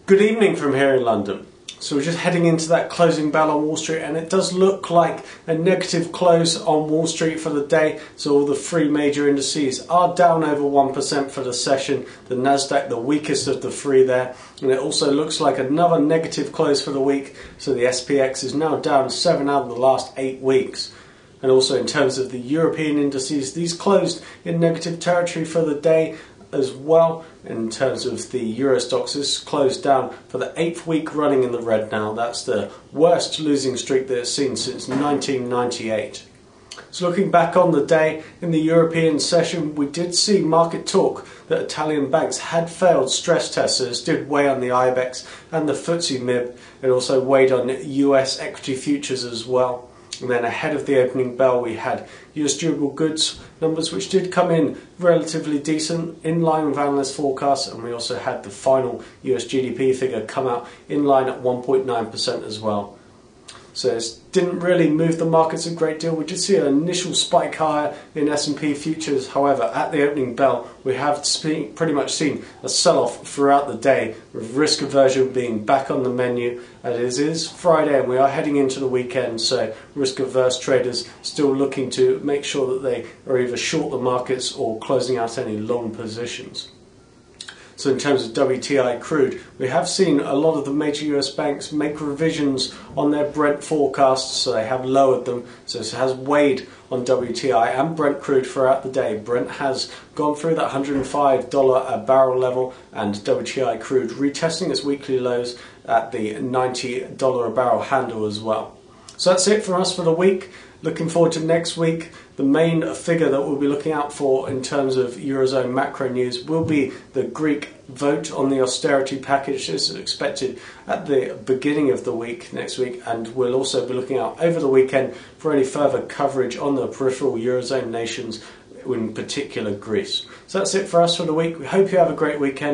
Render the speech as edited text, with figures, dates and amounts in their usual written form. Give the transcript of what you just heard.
Good evening from here in London. So we're just heading into that closing bell on Wall Street, and it does look like a negative close on Wall Street for the day. So all the three major indices are down over 1% for the session. The Nasdaq, the weakest of the three there. And it also looks like another negative close for the week. So the SPX is now down 7 out of the last 8 weeks. And also in terms of the European indices, these closed in negative territory for the day as well. In terms of the Eurostoxx, this closed down for the 8th week running in the red now. That's the worst losing streak that it's seen since 1998. So looking back on the day in the European session, we did see market talk that Italian banks had failed stress tests. So this did weigh on the IBEX and the FTSE MIB. It also weighed on US equity futures as well. And then ahead of the opening bell we had US durable goods numbers, which did come in relatively decent, in line with analyst forecasts, and we also had the final US GDP figure come out in line at 1.9% as well. So it didn't really move the markets a great deal. We did see an initial spike higher in S&P futures. However, at the opening bell, we have pretty much seen a sell-off throughout the day, with risk aversion being back on the menu. As it is Friday and we are heading into the weekend, so risk-averse traders still looking to make sure that they are either short the markets or closing out any long positions. So in terms of WTI crude, we have seen a lot of the major US banks make revisions on their Brent forecasts, so they have lowered them. So this has weighed on WTI and Brent crude throughout the day. Brent has gone through that $105 a barrel level, and WTI crude retesting its weekly lows at the $90 a barrel handle as well. So that's it from us for the week. Looking forward to next week. The main figure that we'll be looking out for in terms of Eurozone macro news will be the Greek vote on the austerity package. This is expected at the beginning of the week next week, and we'll also be looking out over the weekend for any further coverage on the peripheral Eurozone nations, in particular Greece. So that's it for us for the week. We hope you have a great weekend.